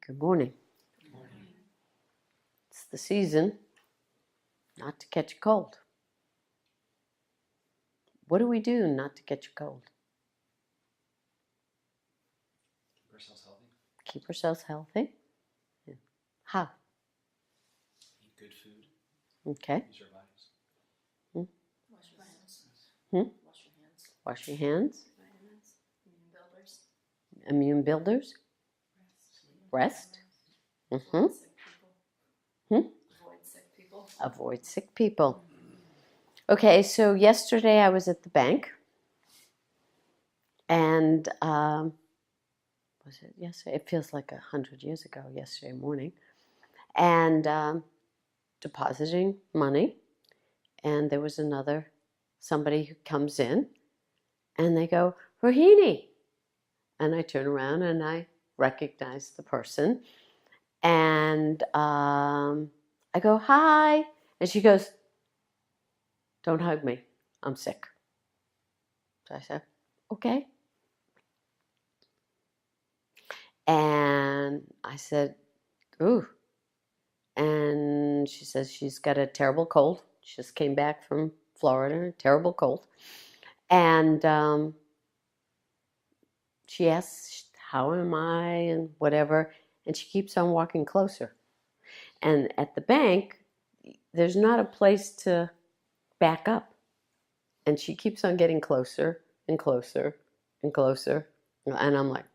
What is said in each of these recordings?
Good morning. It's the season not to catch a cold. What do we do not to catch a cold? Keep ourselves healthy. Keep ourselves healthy. Yeah. How? Eat good food. Okay. Use our bodies. Wash your hands. Hmm? Wash your hands. Wash your hands. Vitamins. Immune builders. Immune builders. Rest. Mm-hmm. Avoid sick people. Hmm? Avoid sick people. Avoid sick people. Okay, so yesterday I was at the bank, and was it yesterday? It feels like 100 years ago, yesterday morning, and depositing money, and there was somebody who comes in, and they go, Rohini, and I turn around and I recognize the person, and I go, hi, and she goes, don't hug me, I'm sick. So I said, okay. And I said, ooh. And she says she's got a terrible cold. She just came back from Florida, a terrible cold. And she asks, how am I, and whatever. And she keeps on walking closer. And at the bank, there's not a place to back up. And she keeps on getting closer and closer and closer. And I'm like,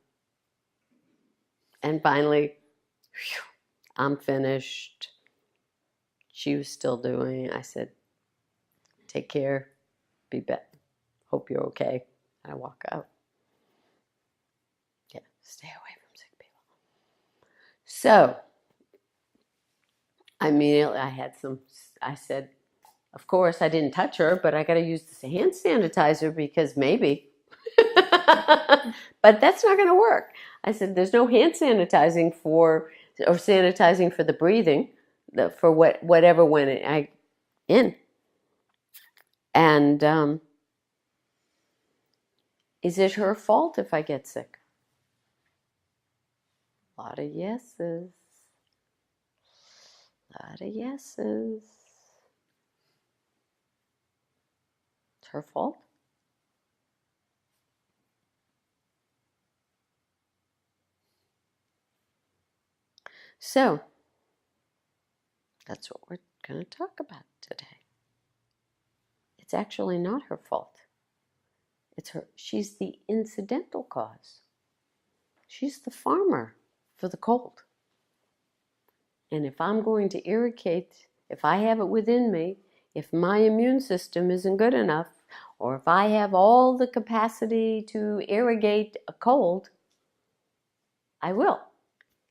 and finally, whew, I'm finished. She was still doing. I said, take care, be better. Hope you're okay. I walk out. Yeah, stay away from sick people. So, immediately I said, of course, I didn't touch her, but I got to use this hand sanitizer because maybe. But that's not going to work. I said, there's no hand sanitizing or sanitizing for the breathing, for whatever went in. And is it her fault if I get sick? A lot of yeses. A lot of yeses. It's her fault. So, that's what we're going to talk about today. It's actually not her fault. She's the incidental cause. She's the farmer for the cold. And if I'm going to irrigate, if I have it within me, if my immune system isn't good enough, or if I have all the capacity to irrigate a cold, I will.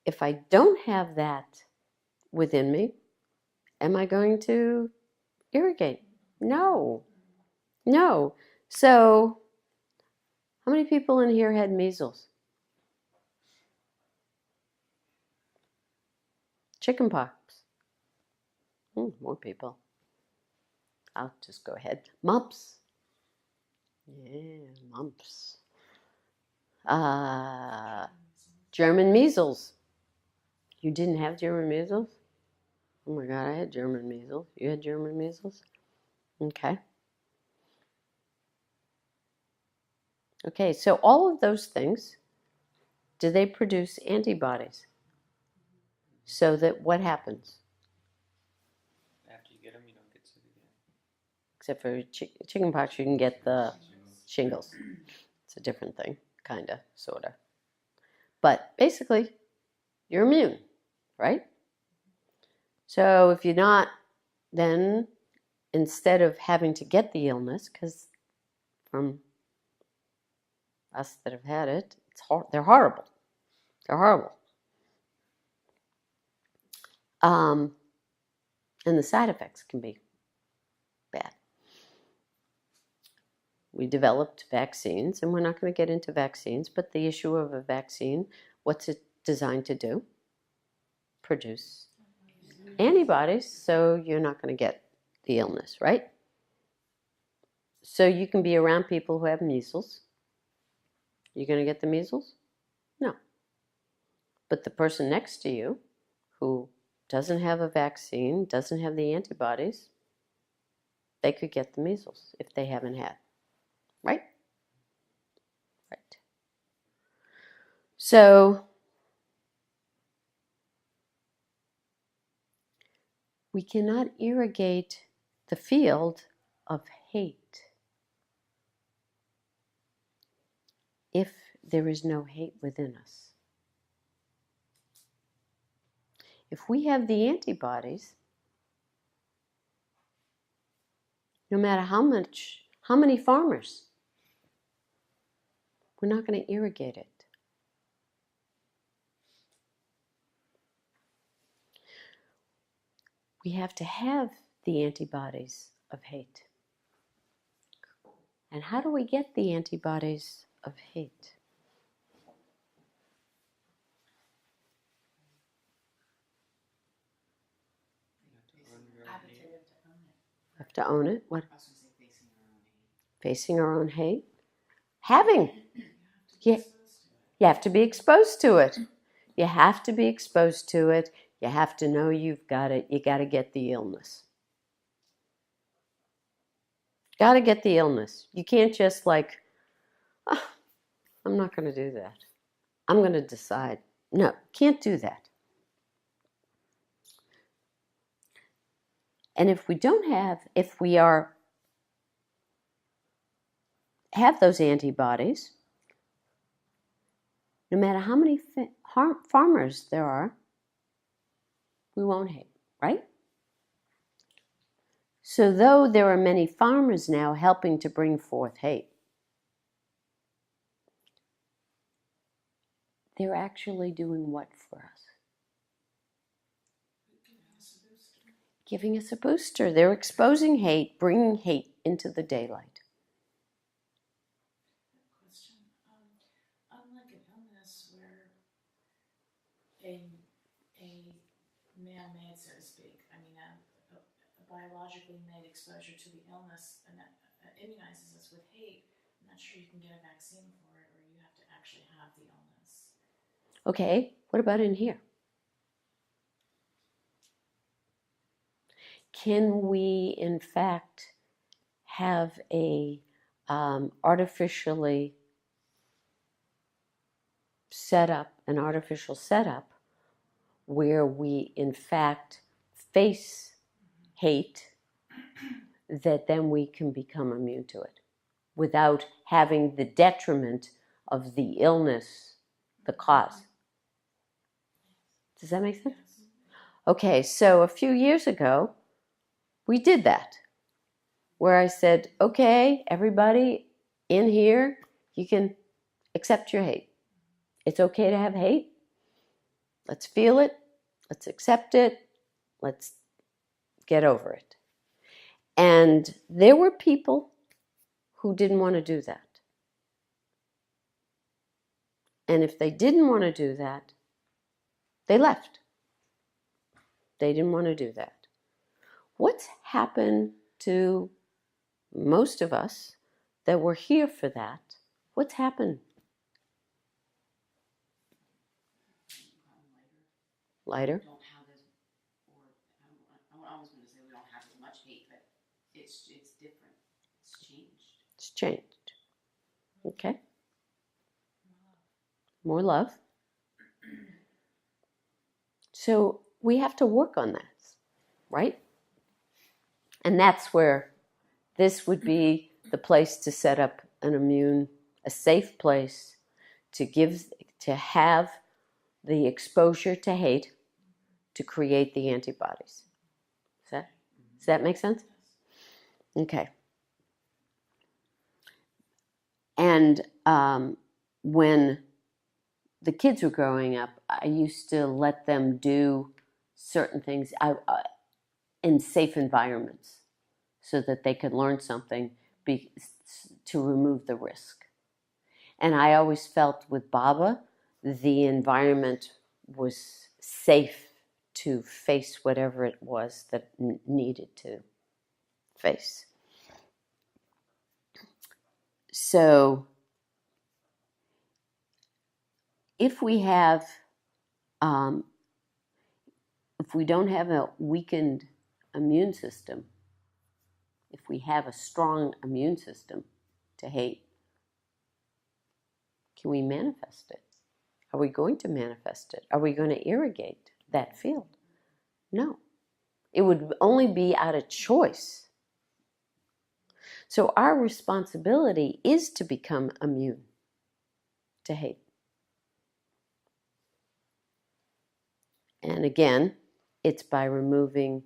If I don't have that within me, am I going to irrigate? No. No. So, how many people in here had measles? Chickenpox. More people. I'll just go ahead. Mumps. Yeah, mumps. German measles. You didn't have German measles? Oh my God, I had German measles. You had German measles? Okay. Okay, so all of those things, do they produce antibodies? So that what happens? After you get them, you don't get sick again. Except for chickenpox, you can get the shingles. It's a different thing, kind of, sort of. But basically, you're immune, right? So if you're not, then instead of having to get the illness, because from us that have had it, they're horrible. They're horrible. And the side effects can be bad. We developed vaccines, and we're not going to get into vaccines, but the issue of a vaccine, what's it designed to do? Produce antibodies, so you're not going to get the illness, right? So you can be around people who have measles. You're going to get the measles? No. But the person next to you who doesn't have a vaccine, doesn't have the antibodies, they could get the measles if they haven't had. Right? Right. So we cannot irrigate the field of hate if there is no hate within us. If we have the antibodies, no matter how many farmers, we're not going to irrigate it. We have to have the antibodies of hate. And how do we get the antibodies of hate? You have to own your own hate. We have to own it. What? I was going to say facing our own hate. Facing our own hate? Having. You have to be Yeah. exposed to it. You have to be exposed to it. You have to be exposed to it. You have to know you've got it. You got to get the illness. Got to get the illness. You can't just like, oh, I'm not going to do that. I'm going to decide. No, can't do that. And if we don't have, if we have those antibodies, no matter how many farmers there are, we won't hate, right? So though there are many farmers now helping to bring forth hate, they're actually doing what for us? Giving us a booster. They're exposing hate, bringing hate into the daylight. Question. Unlike an illness where a man-made, so to speak, I mean, a biologically made exposure to the illness immunizes us with hate, I'm not sure you can get a vaccine for it, or you have to actually have the illness. Okay, what about in here? Can we, in fact, have a artificially set up, an artificial setup where we, in fact, face hate, that then we can become immune to it without having the detriment of the illness, the cause? Does that make sense? Yes. Okay, so a few years ago, we did that, where I said, okay, everybody in here, you can accept your hate. It's okay to have hate. Let's feel it. Let's accept it. Let's get over it. And there were people who didn't want to do that. And if they didn't want to do that, they left. They didn't want to do that. What's happened to most of us that were here for that? What's happened? Lighter? Don't have as, or I was going to say we don't have as much hate, but it's different. It's changed. It's changed. Okay? More love. So we have to work on that, right? And that's where this would be the place to set up a safe place to have the exposure to hate to create the antibodies. Does that make sense? Okay. And when the kids were growing up, I used to let them do certain things in safe environments so that they could learn something to remove the risk. And I always felt with Baba, the environment was safe to face whatever it was that needed to face. So if we have If we don't have a weakened immune system, if we have a strong immune system to hate, can we manifest it? Are we going to manifest it? Are we going to irrigate that field? No. It would only be out of choice. So our responsibility is to become immune to hate. And again, it's by removing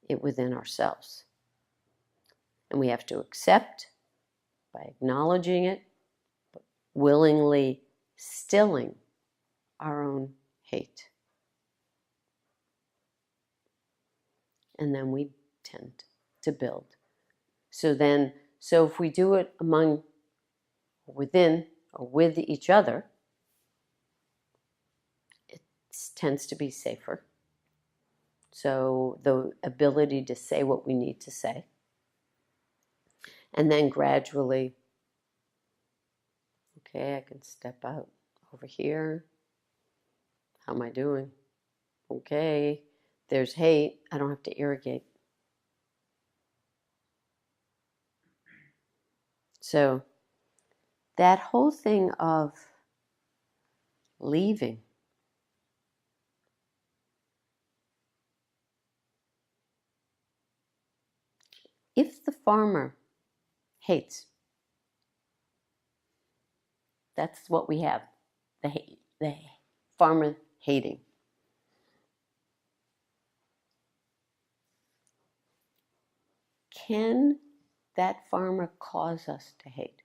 it within ourselves. And we have to accept by acknowledging it, but willingly stilling our own hate. And then we tend to build. So if we do it within or with each other, it tends to be safer. So the ability to say what we need to say. And then gradually, okay, I can step out over here. How am I doing? Okay, there's hate. I don't have to irrigate. So that whole thing of leaving, if the farmer hates, that's what we have, the farmer hating. Can that farmer cause us to hate?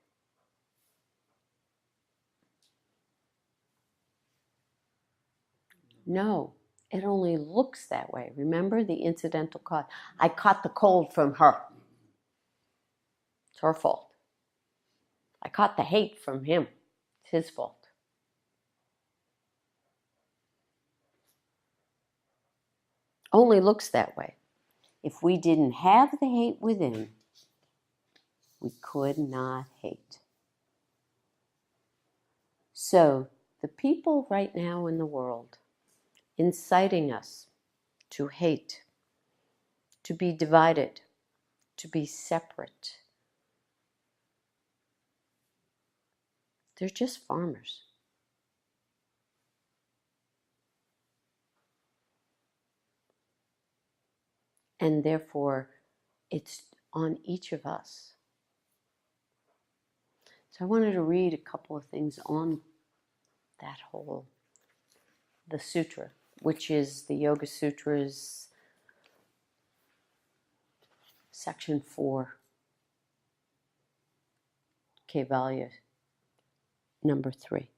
No, it only looks that way. Remember the incidental cause? I caught the cold from her. It's her fault. I caught the hate from him. It's his fault. Only looks that way. If we didn't have the hate within, we could not hate. So the people right now in the world inciting us to hate, to be divided, to be separate, they're just farmers. And therefore, it's on each of us. So I wanted to read a couple of things on that whole, the sutra, which is the Yoga Sutras, section 4, Kaivalya, number 3.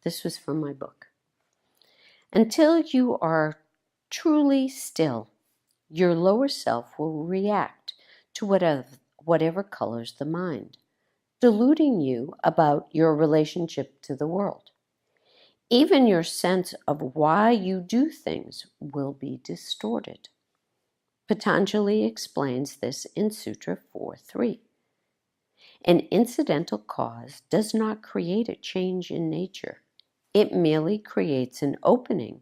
This was from my book. Until you are truly still, your lower self will react to whatever colors the mind, deluding you about your relationship to the world. Even your sense of why you do things will be distorted. Patanjali explains this in Sutra 4.3. An incidental cause does not create a change in nature. It merely creates an opening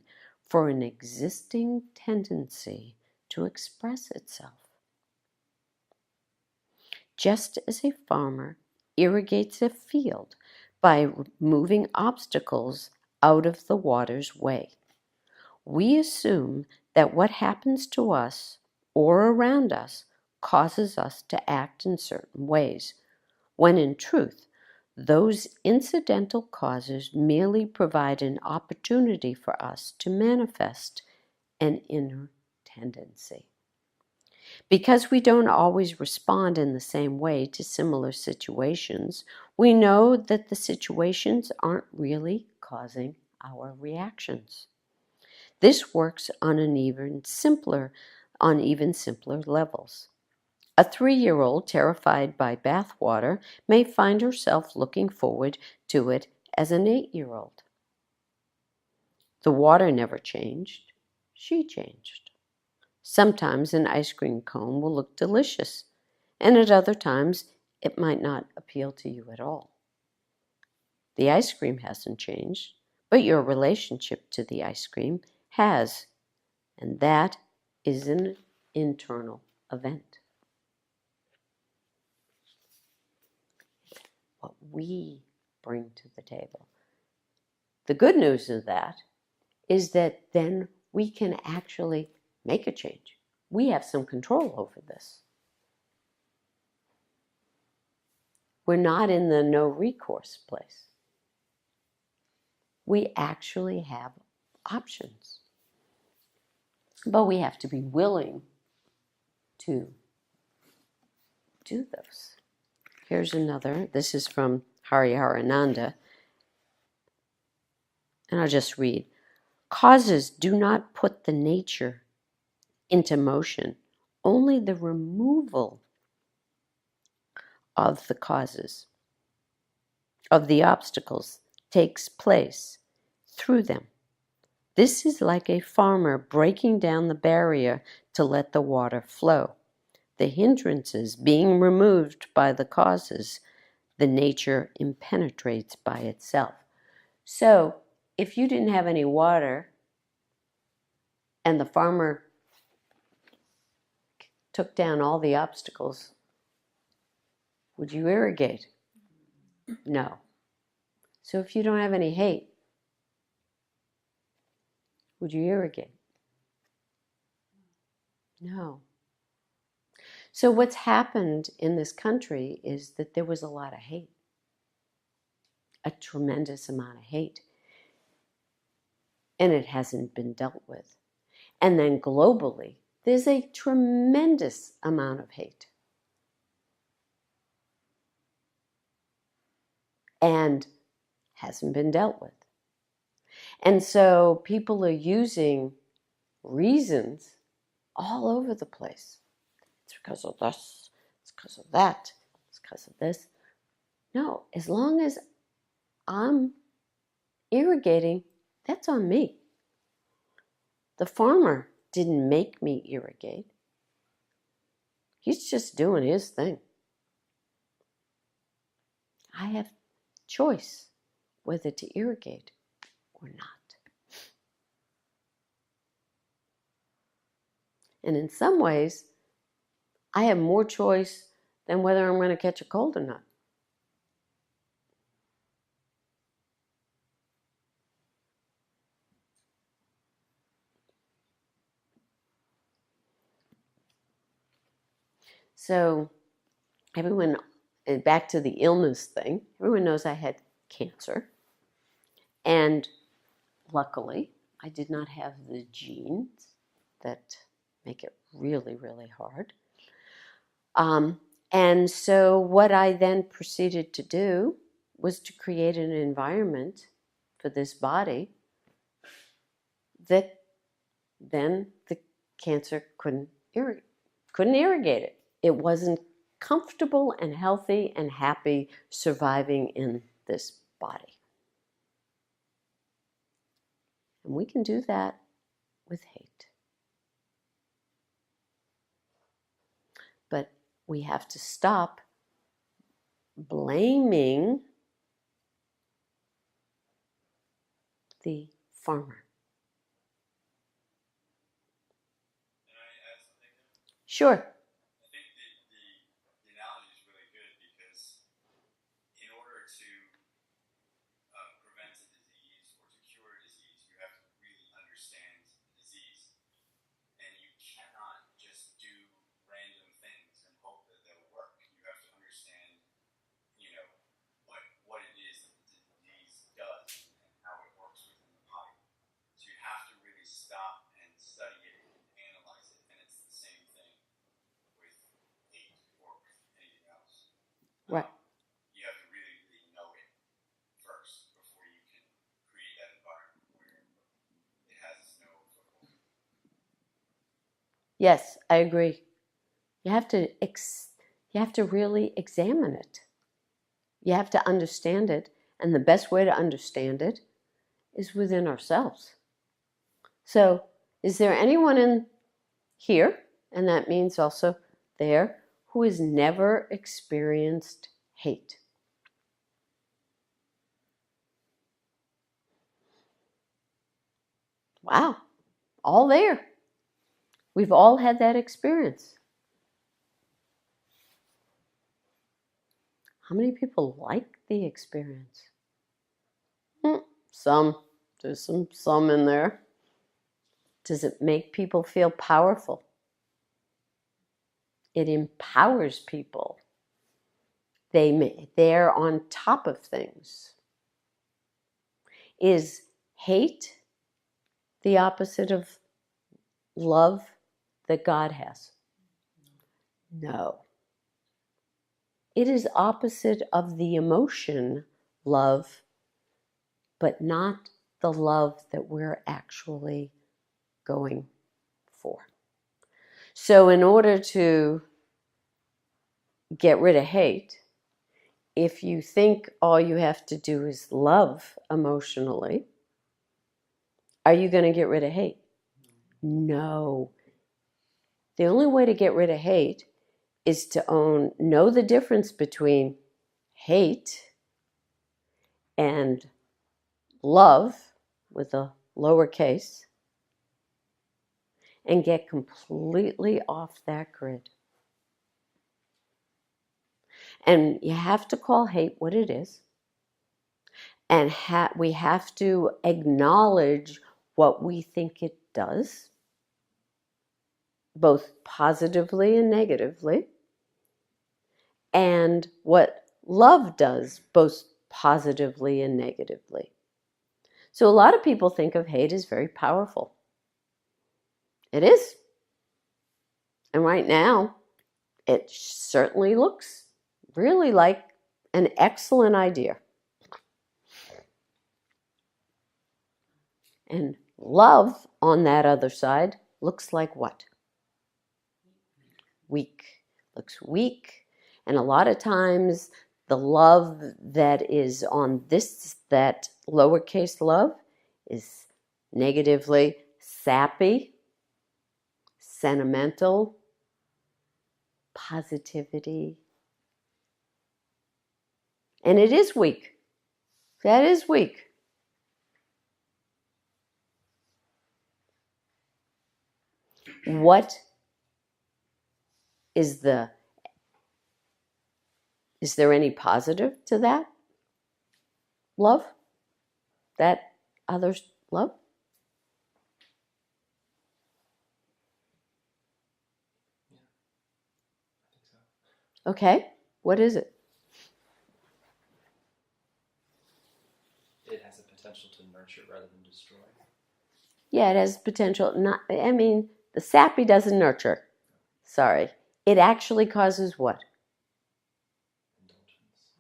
for an existing tendency to express itself. Just as a farmer irrigates a field by moving obstacles out of the water's way, we assume that what happens to us or around us causes us to act in certain ways, when in truth, those incidental causes merely provide an opportunity for us to manifest an inner tendency. Because we don't always respond in the same way to similar situations, we know that the situations aren't really causing our reactions. This works on even simpler levels. A 3-year-old terrified by bathwater may find herself looking forward to it as an 8-year-old. The water never changed. She changed. Sometimes an ice cream cone will look delicious, and at other times it might not appeal to you at all. The ice cream hasn't changed, but your relationship to the ice cream has, and that is an internal event. What we bring to the table. The good news of that is that then we can actually make a change. We have some control over this. We're not in the no recourse place. We actually have options. But we have to be willing to do those. Here's another. This is from Hariharananda. And I'll just read. Causes do not put the nature into motion. Only the removal of the causes, of the obstacles, takes place through them. This is like a farmer breaking down the barrier to let the water flow. The hindrances being removed by the causes, the nature impenetrates by itself. So, if you didn't have any water and the farmer took down all the obstacles, would you irrigate? No. So if you don't have any hate, would you irrigate? No. So what's happened in this country is that there was a lot of hate, a tremendous amount of hate, and it hasn't been dealt with. And then globally, there's a tremendous amount of hate. And hasn't been dealt with. And so people are using reasons all over the place. It's because of this, it's because of that, it's because of this. No, as long as I'm irrigating, that's on me. The farmer didn't make me irrigate. He's just doing his thing. I have choice whether to irrigate or not. And in some ways, I have more choice than whether I'm going to catch a cold or not. So everyone, back to the illness thing, everyone knows I had cancer. And luckily, I did not have the genes that make it really, really hard. And so what I then proceeded to do was to create an environment for this body that then the cancer couldn't irrigate it. It wasn't comfortable and healthy and happy surviving in this body. And we can do that with hate. But we have to stop blaming the farmer. Can I add something? Sure. I think the analogy is really good because in order to prevent a disease or to cure a disease, you have to really understand the disease. And you cannot just do random things and hope that they'll work. You have to understand, what it is that the disease does and how it works within the body. So you have to really stop and study it and analyze it. And it's the same thing with hate or with anything else. Right. You have to really, really know it first before you can create that environment where it has no foothold. Yes, I agree. You have to really examine it. You have to understand it, and the best way to understand it is within ourselves. So, is there anyone in here, and that means also there, who has never experienced hate. Wow, all there. We've all had that experience. How many people like the experience? Some. There's some in there. Does it make people feel powerful? It empowers people. They're on top of things. Is hate the opposite of love that God has? No. It is opposite of the emotion love, but not the love that we're actually going for. So in order to get rid of hate, if you think all you have to do is love emotionally, are you going to get rid of hate? No. The only way to get rid of hate is to know the difference between hate and love with a lowercase, and get completely off that grid. And you have to call hate what it is. And we have to acknowledge what we think it does, both positively and negatively, and what love does, both positively and negatively. So a lot of people think of hate as very powerful. It is. And right now, it certainly looks really like an excellent idea. And love, on that other side, looks like what? Weak. Looks weak. And a lot of times, the love that is on that lowercase love, is negatively sappy, sentimental, positivity. And it is weak. That is weak. What is there any positive to that love? That other's love? I think so. Okay, what is it? It has a potential to nurture rather than destroy. Yeah, it has potential. The sappy doesn't nurture. Sorry. It actually causes what? Indulgence.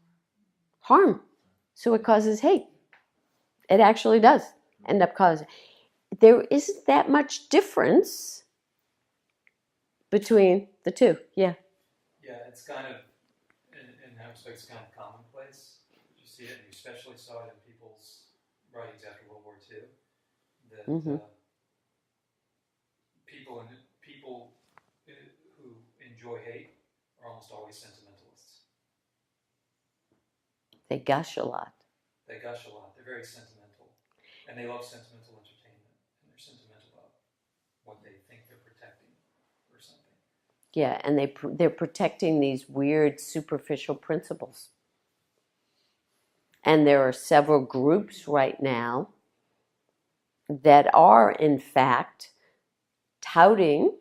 Harm. So it causes hate. It actually does end up causing. There isn't that much difference between the two. Yeah. Yeah, it's kind of, in that respect, it's kind of commonplace. You see it, and you especially saw it in people's writings after World War II, that people who enjoy hate are almost always sentimentalists. They gush a lot. They gush a lot. They're very sentimental, and they love sentimental entertainment, and they're sentimental about what they think they're protecting or something. Yeah, and they're protecting these weird superficial principles. And there are several groups right now that are, in fact, touting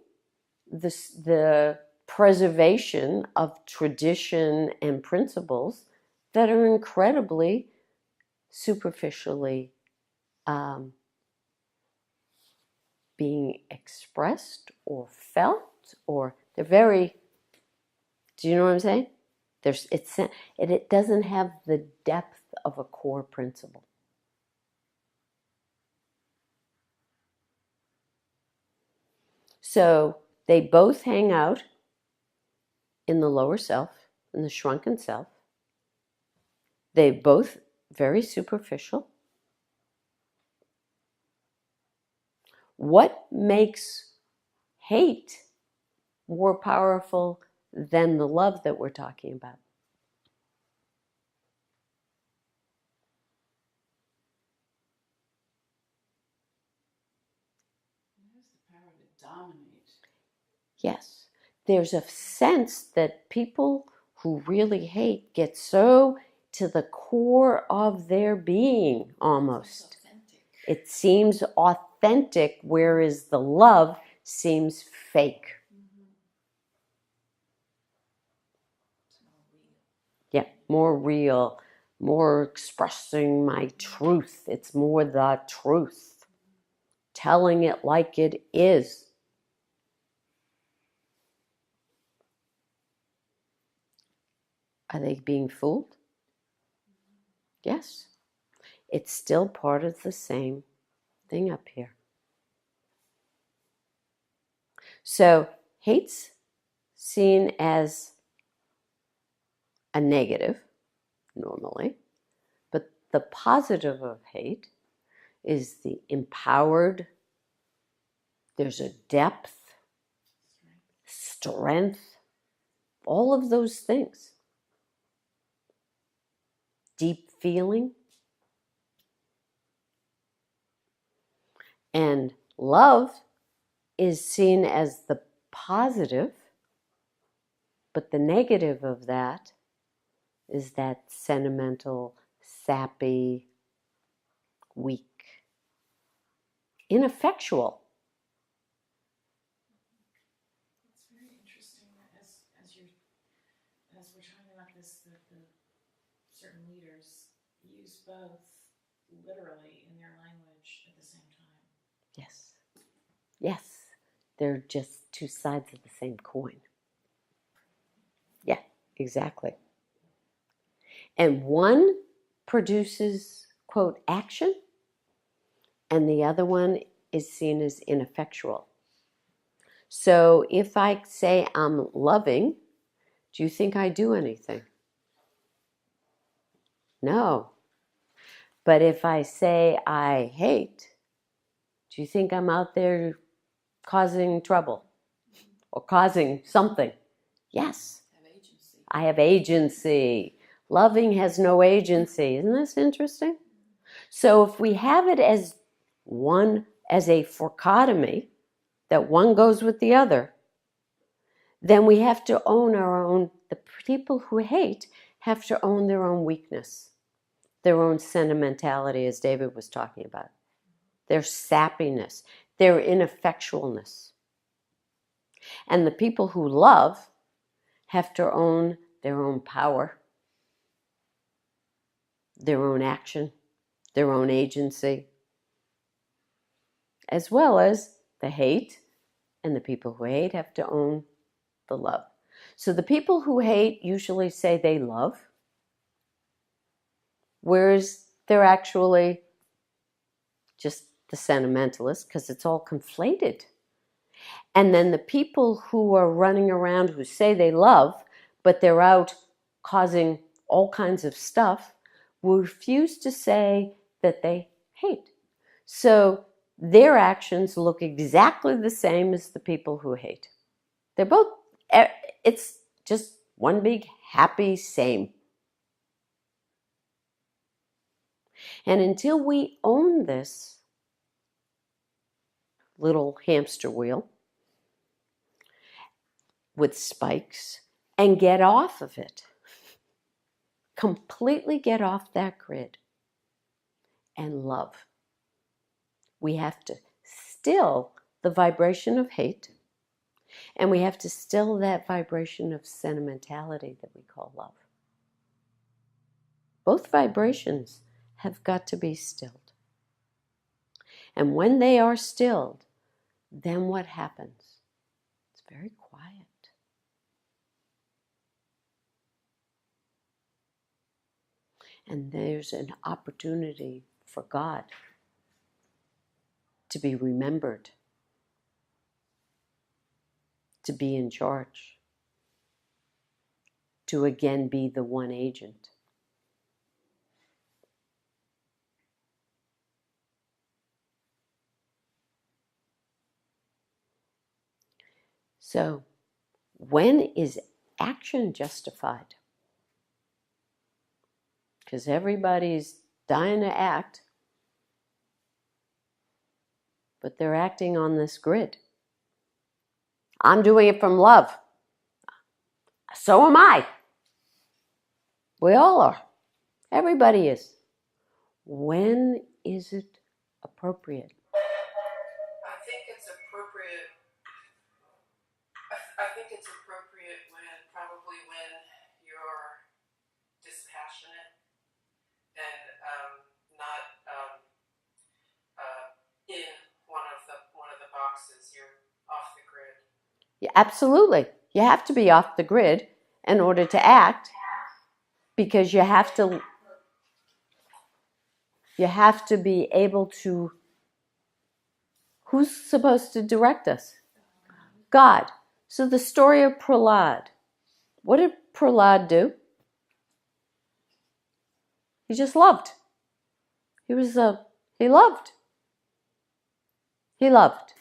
the preservation of tradition and principles that are incredibly superficially being expressed or felt, or they're very, do you know what I'm saying? It doesn't have the depth of a core principle. So they both hang out in the lower self, in the shrunken self. They both very superficial. What makes hate more powerful than the love that we're talking about? It has the power to dominate. Yes. There's a sense that people who really hate get so to the core of their being almost. It's authentic. It seems authentic, whereas the love seems fake. It's more real. Yeah, more real, more expressing my truth. It's more the truth, telling it like it is. Are they being fooled? Yes. It's still part of the same thing up here. So hate's seen as a negative normally, but the positive of hate is the empowered, there's a depth, strength, all of those things. Deep feeling. And love is seen as the positive, but the negative of that is that sentimental, sappy, weak, ineffectual. It's very interesting that as we're talking about this, that the certain leaders use both literally in their language at the same time. Yes. Yes. They're just two sides of the same coin. Yeah, exactly. And one produces, quote, action, and the other one is seen as ineffectual. So if I say I'm loving, do you think I do anything? No. But if I say I hate, do you think I'm out there causing trouble or causing something? Yes. Have agency. I have agency. Loving has no agency. Isn't this interesting? So if we have it as one, as a dichotomy, that one goes with the other, then we have to own our own, the people who hate have to own their own weakness, their own sentimentality, as David was talking about, their sappiness, their ineffectualness. And the people who love have to own their own power, their own action, their own agency, as well as the hate, and the people who hate have to own the love. So the people who hate usually say they love, whereas they're actually just the sentimentalists because it's all conflated. And then the people who are running around who say they love, but they're out causing all kinds of stuff, will refuse to say that they hate. So their actions look exactly the same as the people who hate. They're both, it's just one big happy same. And until we own this little hamster wheel with spikes and get off of it, completely get off that grid and love, we have to still the vibration of hate, and we have to still that vibration of sentimentality that we call love. Both vibrations have got to be stilled. And when they are stilled, then what happens? It's very quiet. And there's an opportunity for God to be remembered, to be in charge, to again be the one agent. So, when is action justified? Because everybody's dying to act, but they're acting on this grid. I'm doing it from love. So am I. We all are. Everybody is. When is it appropriate? I think it's appropriate. I think it's appropriate probably when you're dispassionate and not in one of the boxes. You're off the grid. Yeah, absolutely. You have to be off the grid in order to act, because you have to be able to. Who's supposed to direct us? God. So the story of Prahlad. What did Prahlad do? He just loved. He loved. He loved.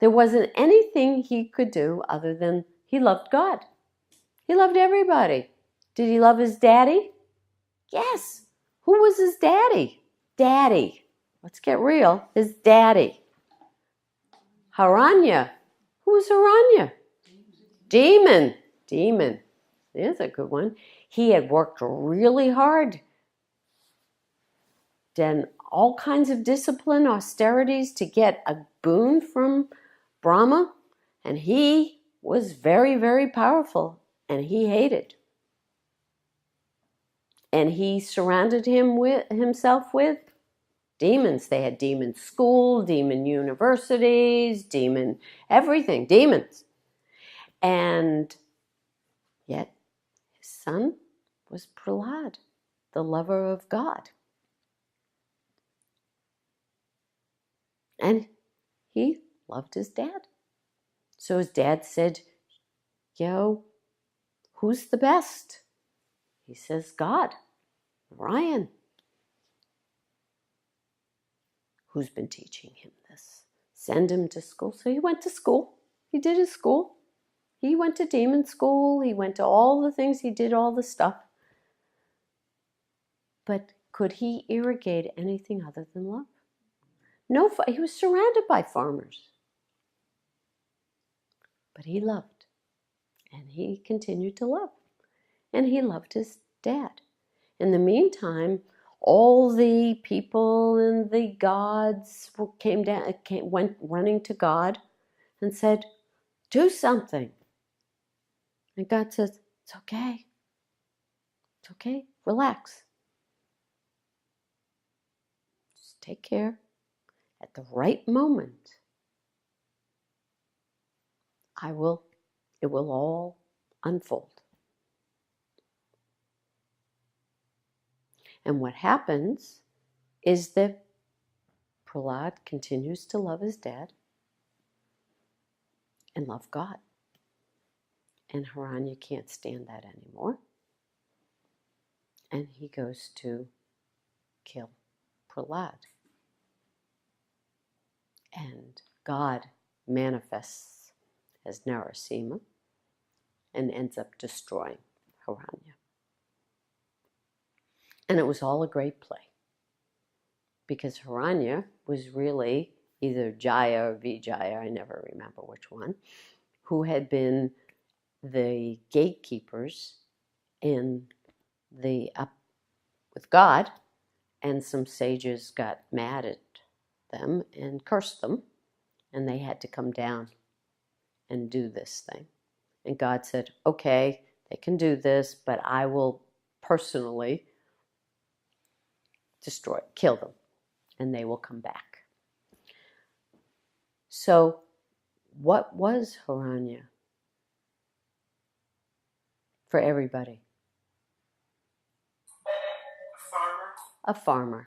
There wasn't anything he could do other than he loved God. He loved everybody. Did he love his daddy? Yes. Who was his daddy? Daddy. Let's get real. His daddy. Haranya. Who was Haranya? Demon. Demon. There's a good one. He had worked really hard. Done all kinds of discipline, austerities to get a boon from Brahma. And he was very, very powerful. And he hated. And he surrounded himself with demons. They had demon school, demon universities, demon everything, demons. And yet his son was Prahlad, the lover of God. And he loved his dad. So his dad said, who's the best? He says, God, Ryan. Who's been teaching him this? Send him to school. So he went to school. He did his school. He went to demon school. He went to all the things. He did all the stuff. But could he irrigate anything other than love? No, he was surrounded by farmers. But he loved. And he continued to love. And he loved his dad. In the meantime, all the people and the gods went running to God and said, do something. And God says, it's okay. It's okay. Relax. Just take care. At the right moment, it will all unfold. And what happens is that Prahlad continues to love his dad and love God. And Haranya can't stand that anymore. And he goes to kill Prahlad. And God manifests as Narasimha and ends up destroying Haranya. And it was all a great play, because Haranya was really either Jaya or Vijaya, I never remember which one, who had been the gatekeepers with God, and some sages got mad at them and cursed them, and they had to come down and do this thing. And God said, okay, they can do this, but I will personally kill them, and they will come back. So what was Haranya for everybody? A farmer.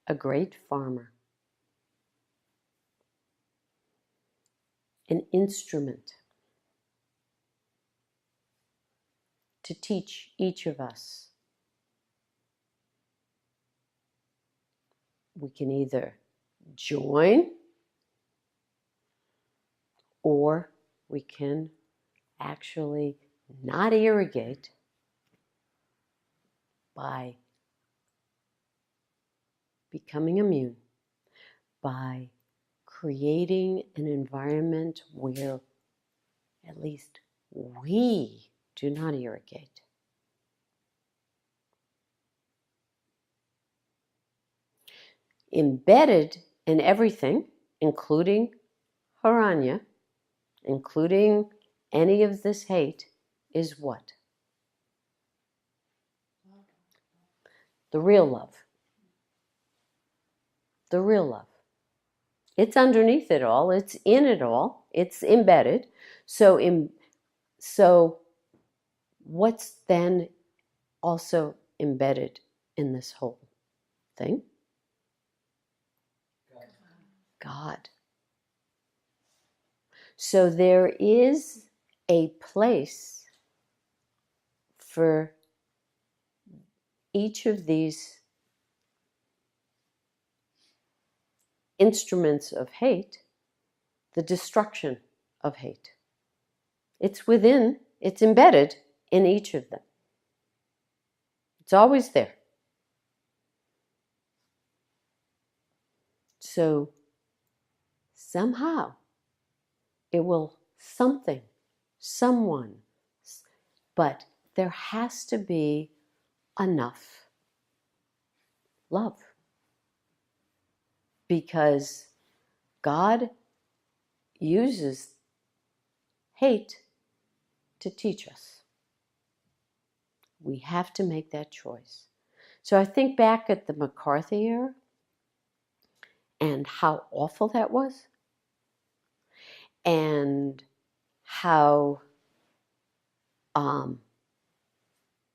A great farmer. An instrument to teach each of us. We can either join or we can actually not irrigate by becoming immune, by creating an environment where at least we do not irrigate. Embedded in everything, including Haranya, including any of this hate, is what? The real love. The real love. It's underneath it all. It's in it all. It's embedded. So what's then also embedded in this whole thing? God. So there is a place for each of these instruments of hate, the destruction of hate. It's within, it's embedded in each of them. It's always there. So somehow it will something, someone, but there has to be enough love. Because God uses hate to teach us. We have to make that choice. So I think back at the McCarthy era and how awful that was, and how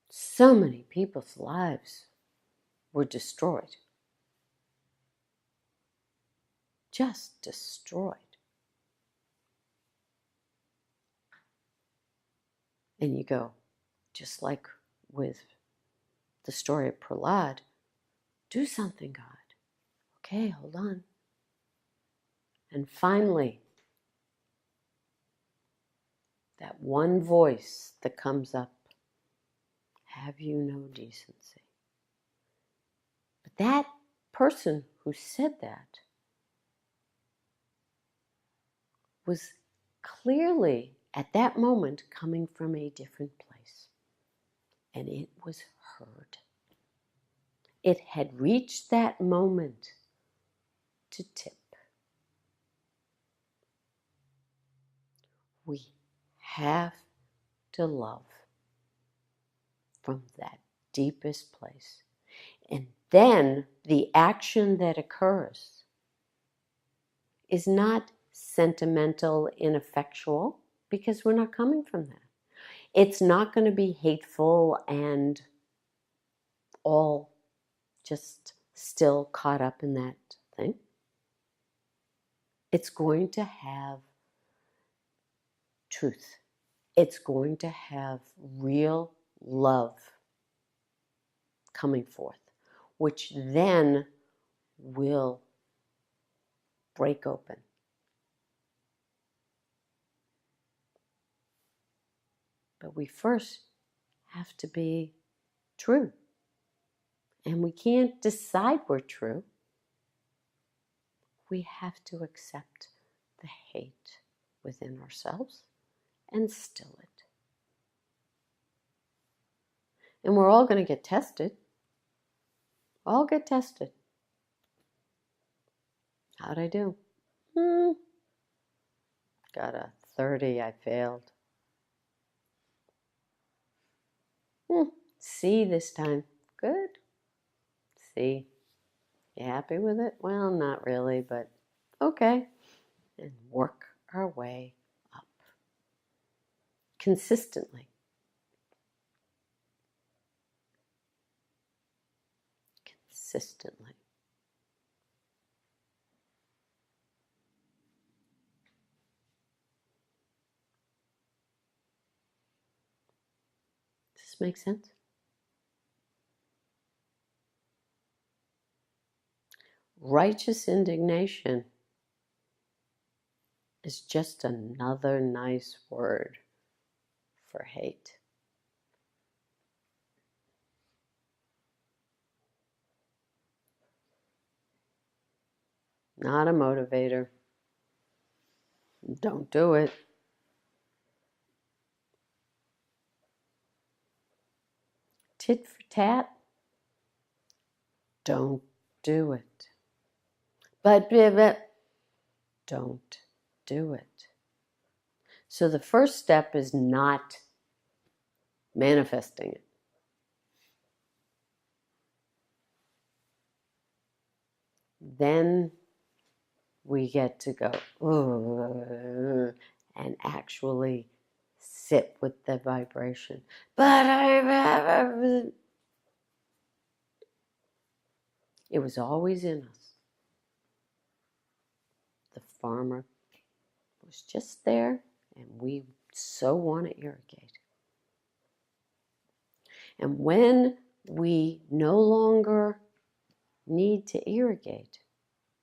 so many people's lives were destroyed. Just destroyed. And you go, just like with the story of Prahlad, do something, God. Okay, hold on. And finally, that one voice that comes up, have you no decency? But that person who said that was clearly at that moment coming from a different place. And it was heard. It had reached that moment to tip. We have to love from that deepest place. And then the action that occurs is not sentimental, ineffectual, because we're not coming from that. It's not going to be hateful and all just still caught up in that thing. It's going to have truth. It's going to have real love coming forth, which then will break open. But we first have to be true. And we can't decide we're true. We have to accept the hate within ourselves and still it. And we're all going to get tested. All get tested. How'd I do? Got a 30, I failed. C this time. Good. C. You happy with it? Well, not really, but okay. And work our way up. Consistently. Consistently. Does this make sense? Righteous indignation is just another nice word for hate. Not a motivator. Don't do it. Tit for tat. Don't do it. But don't do it. So the first step is not manifesting it. Then we get to go and actually sit with the vibration. But it was always in us. The farmer was just there, and we so want to irrigate. And when we no longer need to irrigate,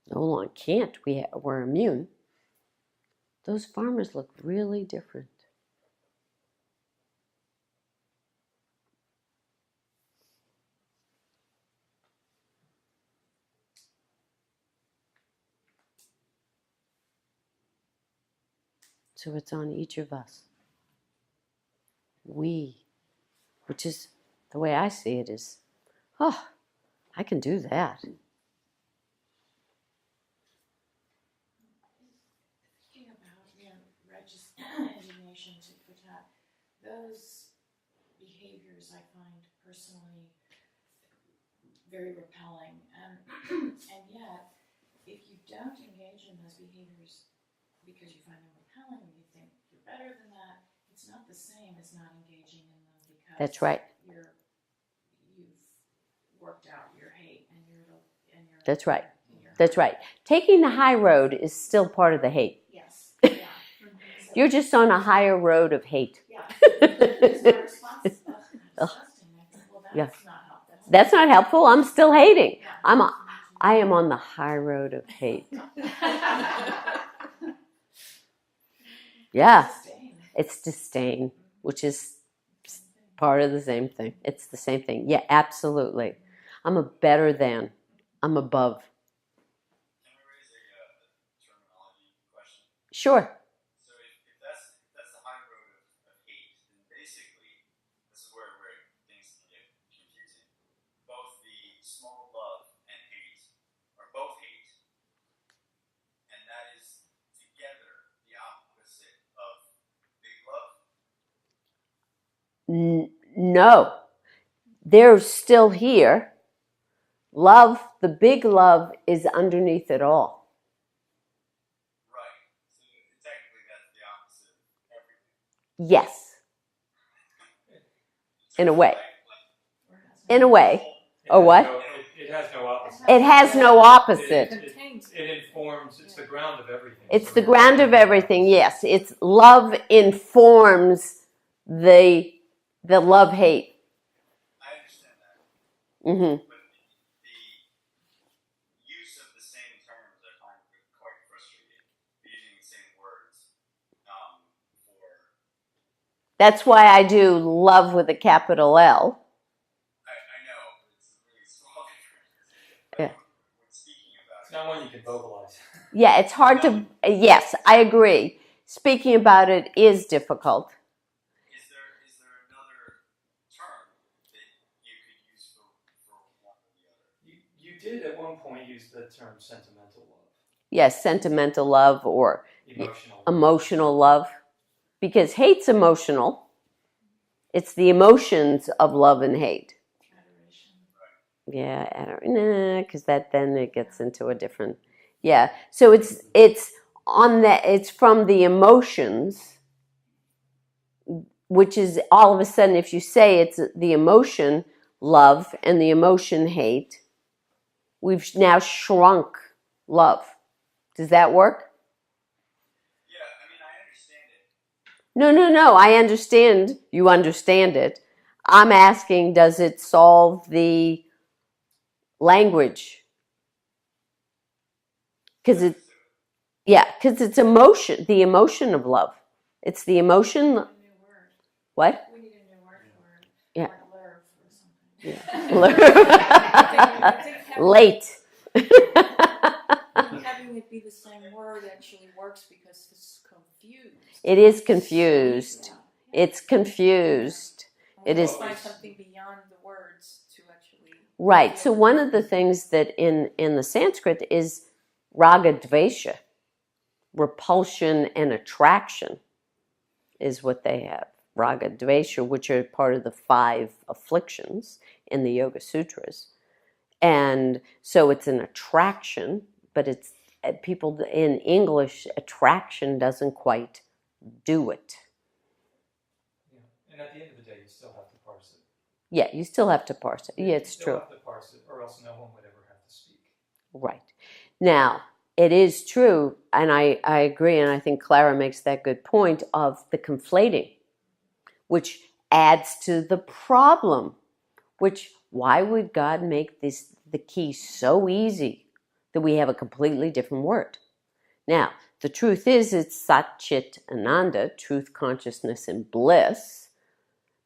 no longer can't, we're immune, those farmers look really different. So it's on each of us. We, which is the way I see it, is, oh, I can do that. Thinking about, Reg's indignation, tit for tat, those behaviors I find personally very repelling, and and yet, if you don't engage in those behaviors because you find them repelling, you think you're better than that, it's not the same as not engaging in them because That's right. You've worked out your hate and your That's right. That's right. Taking the high road is still part of the hate. Yes. Yeah. You're just on a higher road of hate. Yeah. It's my response. Disgusting. I think, well, that's Yeah. not helpful. That's not helpful. I'm still hating. Yeah. I am on the high road of hate. Yeah. Disdain. It's disdain, which is part of the same thing. It's the same thing. Yeah, absolutely. I'm a better than. I'm above. Can I raise a terminology question? Sure. So if that's the high road of hate, then basically this is where things can get confusing. Both the small love and hate are both hate, and that is together the opposite of big love. No. They're still here. Love, the big love, is underneath it all. Right. So technically that's the opposite of everything. Yes. In a way. Like, In a way. It Or has what? no- it has no opposite. It has no opposite. It informs, it's the ground of everything. It's the ground of everything, yes. It's love informs the love-hate. I understand that. Mm-hmm. But the use of the same terms I find quite frustrating. Using the same words for. That's why I do love with a capital L. I know, but it's a really small difference. Yeah. When speaking about It's not one you can vocalize. Yeah, it's hard to, yes, I agree. Speaking about it is difficult. Is there another term that you could use for one or the other? You did at one point use the term sentimental love, Yes, sentimental love or emotional love. Because hate's emotional. It's the emotions of love and hate. Adoration. Yeah, because then it gets into a different. Yeah, so it's from the emotions, which is all of a sudden, if you say it's the emotion love and the emotion hate, we've now shrunk love. Does that work? Yeah, I mean, I understand it. No, I understand. You understand it. I'm asking, does it solve the language? Because Yeah, because it's emotion, the emotion of love. It's the emotion. A new word. What? We need a new word for it. Yeah. Like lurv or something. Yeah. Late. Having it be the same word actually works because it's confused. It is confused. Yeah. It's confused. We It must is- find something beyond the words to actually. Right. So one of the things that in the Sanskrit is raga dvesha, repulsion and attraction is what they have. Raga dvesha, which are part of the 5 afflictions in the Yoga Sutras. And so it's an attraction, but it's people in English, attraction doesn't quite do it. Yeah. And at the end of the day, you still have to parse it. Yeah, you still have to parse it. Yeah, it's You still true. have to parse it, or else no one would ever have to speak. Right. Now, it is true, and I agree, and I think Clara makes that good point of the conflating, which adds to the problem, which why would God make this the key so easy that we have a completely different word? Now, the truth is it's Sat Chit Ananda, truth, consciousness, and bliss.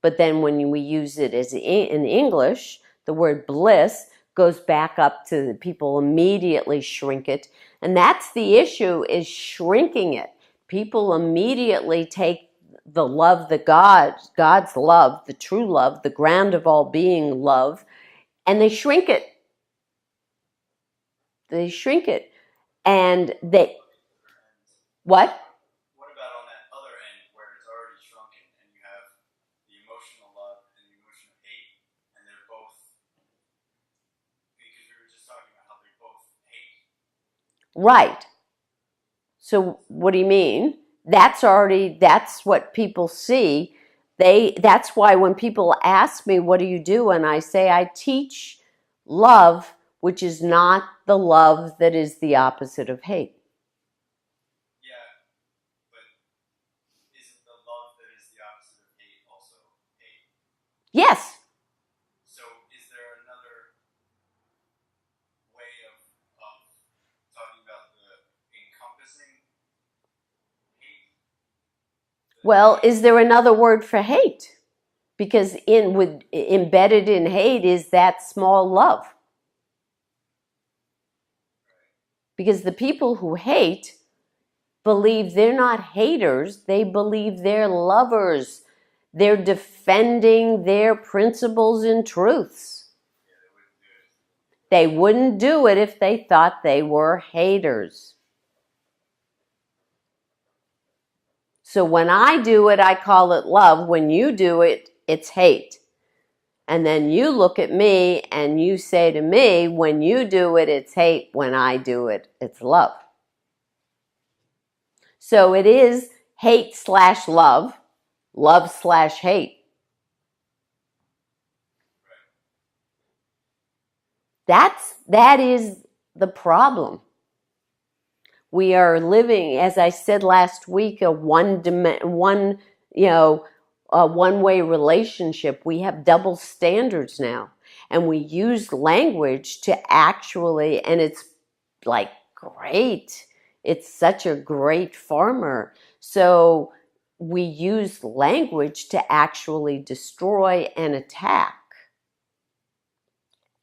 But then when we use it as in English, the word bliss goes back up to people immediately shrink it. And that's the issue, is shrinking it. People immediately take the love that God's love, the true love, the ground of all being love, and they shrink it. They shrink it. And they, what? What about on that other end where it's already shrunken and you have the emotional love and the emotional hate, and they're both, because we were just talking about how they both hate. Right. So what do you mean? That's what people see. That's why when people ask me, what do you do? And I say, I teach love, which is not the love that is the opposite of hate. Yeah, but isn't the love that is the opposite of hate also hate? Yes. So is there another way of talking about the encompassing hate? Well, is there another word for hate? Because embedded in hate is that small love. Because the people who hate believe they're not haters, they believe they're lovers. They're defending their principles and truths. They wouldn't do it if they thought they were haters. So when I do it, I call it love. When you do it, it's hate. And then you look at me and you say to me, when you do it, it's hate. When I do it, it's love. So it is hate/love, love/hate. That is the problem. We are living, as I said last week, a one-way relationship. We have double standards now, and we use language to actually, and it's like great. It's such a great farmer. So we use language to actually destroy and attack.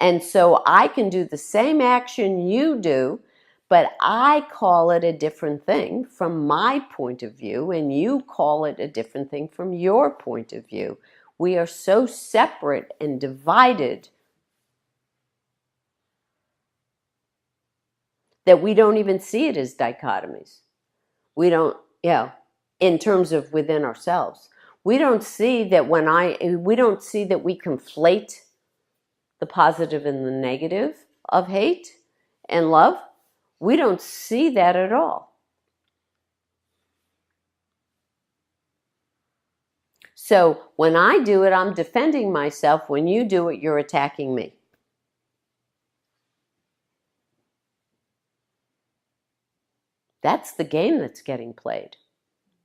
And so I can do the same action you do, but I call it a different thing from my point of view, and you call it a different thing from your point of view. We are so separate and divided that we don't even see it as dichotomies. We don't, in terms of within ourselves. We don't see that we don't see that we conflate the positive and the negative of hate and love. We don't see that at all. So when I do it, I'm defending myself. When you do it, you're attacking me. That's the game that's getting played.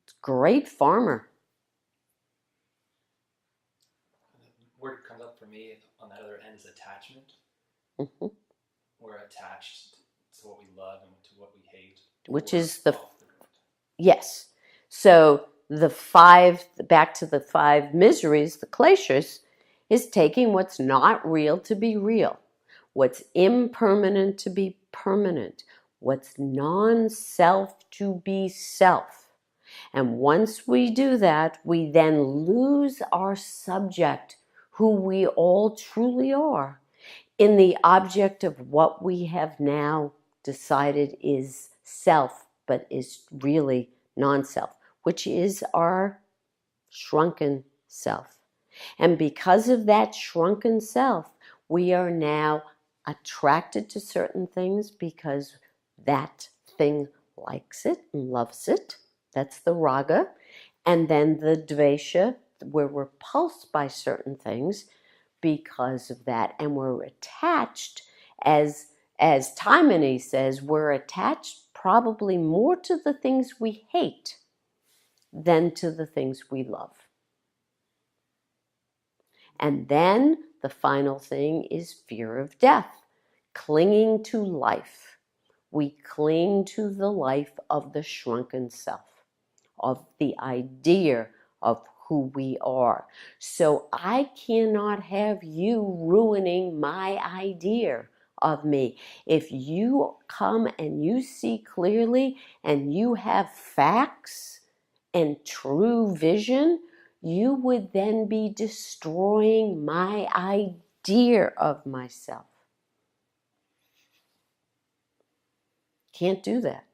It's great farmer. The word that comes up for me on that other end is attachment. Mm-hmm. We're attached to what we love and to what we hate. which Or is the off the grid. yes. So the five, back to the five miseries, the kleshas, is taking what's not real to be real, what's impermanent to be permanent, what's non-self to be self. And once we do that, we then lose our subject, who we all truly are, in the object of what we have now decided is self, but is really non-self, which is our shrunken self. And because of that shrunken self, we are now attracted to certain things because that thing likes it and loves it. That's the raga. And then the dvesha, we're repulsed by certain things because of that. And we're attached, as Taimani says, we're attached probably more to the things we hate than to the things we love. And then the final thing is fear of death, clinging to life. We cling to the life of the shrunken self, of the idea of who we are. So I cannot have you ruining my idea of me. If you come and you see clearly and you have facts and true vision, you would then be destroying my idea of myself. Can't do that.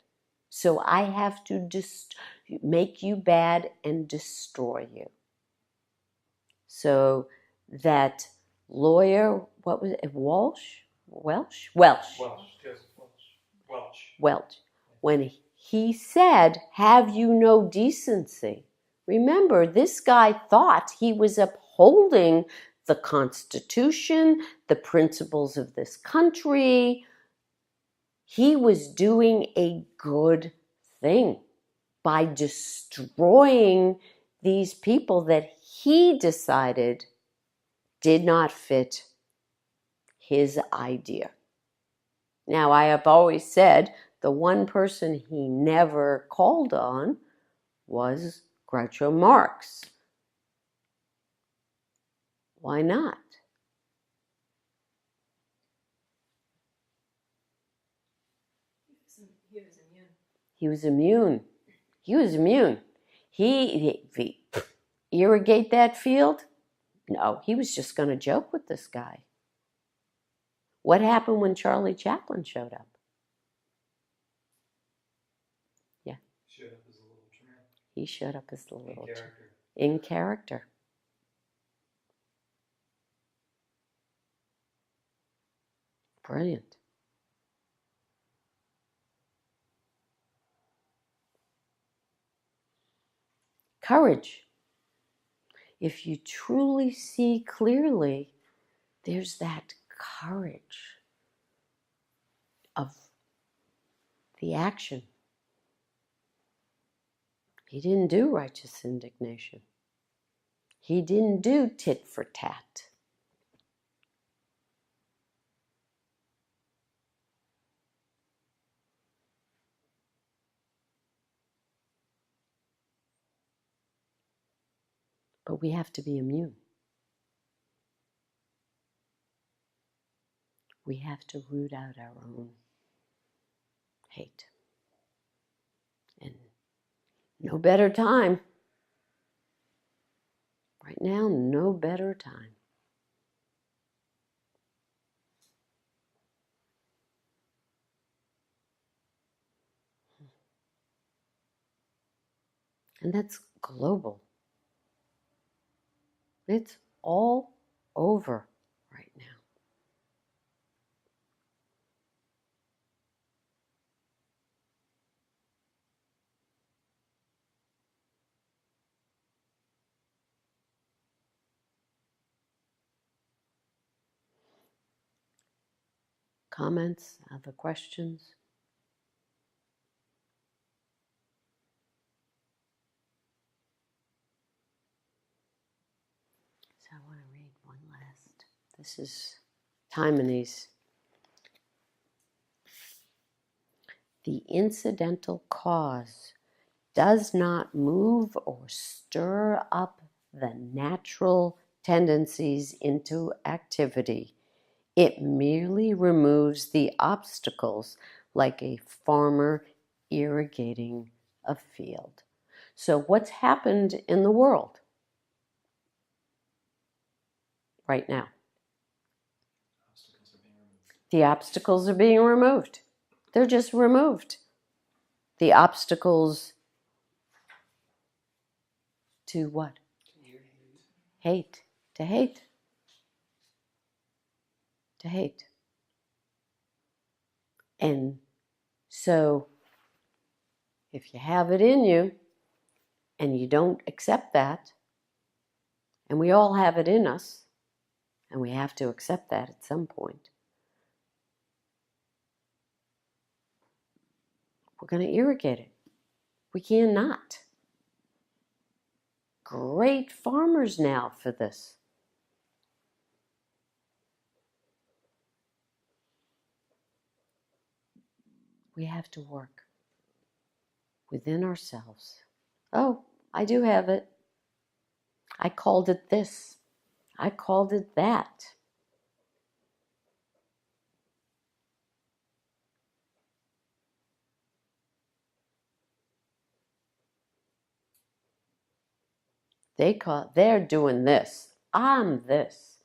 So I have to make you bad and destroy you. So that lawyer, what was it, Welch, Joseph Welch. when he said, have you no decency? Remember, this guy thought he was upholding the Constitution, the principles of this country. He was doing a good thing by destroying these people that he decided did not fit his idea. Now, I have always said the one person he never called on was Groucho Marx. Why not? He was immune. He was immune. He irrigate that field? No, he was just going to joke with this guy. What happened when Charlie Chaplin showed up? Showed up as a little tramp. He showed up as the little In character. in character. Brilliant. Courage. If you truly see clearly, there's that courage of the action. He didn't do righteous indignation. He didn't do tit for tat. But we have to be immune. We have to root out our own hate. And no better time. Right now, no better time. And that's global. It's all over right now. Comments? Other questions? So I want to read one last. This is Taimani's. The incidental cause does not move or stir up the natural tendencies into activity. It merely removes the obstacles like a farmer irrigating a field. So what's happened in the world right now? Obstacles are being removed. The obstacles are being removed. They're just removed. The obstacles to what? Hate. To hate. To hate. And so if you have it in you and you don't accept that, and we all have it in us, and we have to accept that at some point, we're going to irrigate it. We cannot. Great farmers now for this. We have to work within ourselves. Oh, I do have it. I called it this. I called it that. They're doing this. I'm this.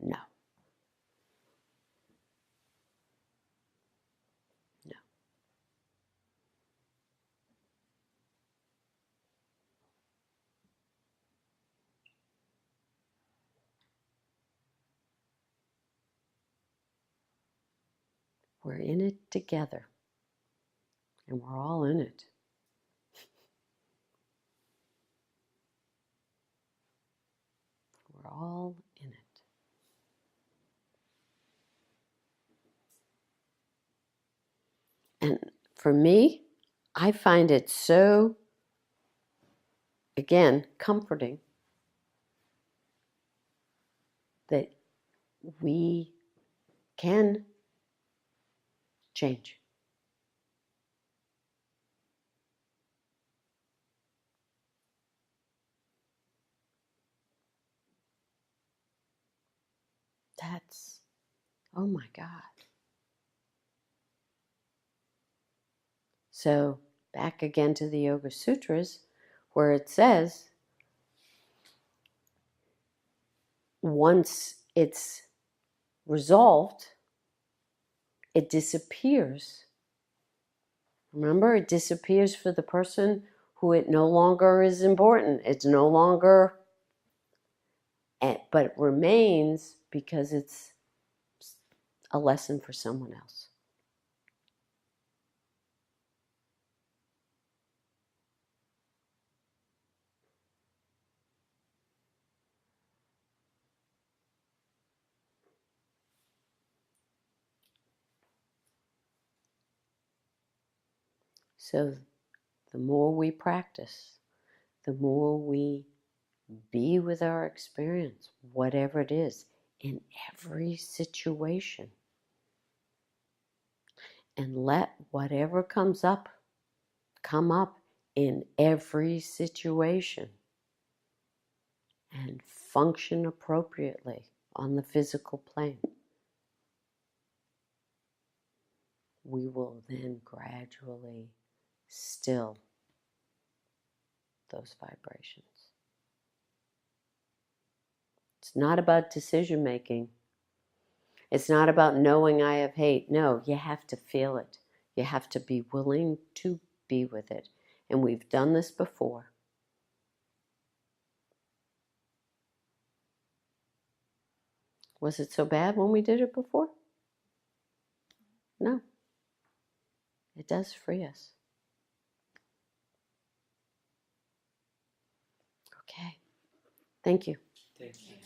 No. No. We're in it together. And we're all in it. We're all in it. And for me, I find it so, again, comforting that we can change. That's, oh my God. So back again to the Yoga Sutras, where it says, once it's resolved, it disappears. Remember, it disappears for the person who it no longer is important. It's no longer, but it remains because it's a lesson for someone else. So the more we practice, the more we be with our experience, whatever it is, in every situation. And let whatever comes up, come up in every situation. And function appropriately on the physical plane. We will then gradually still those vibrations. It's not about decision making. It's not about knowing I have hate. No, you have to feel it. You have to be willing to be with it. And we've done this before. Was it so bad when we did it before? No. It does free us. Okay. Thank you. Thank you.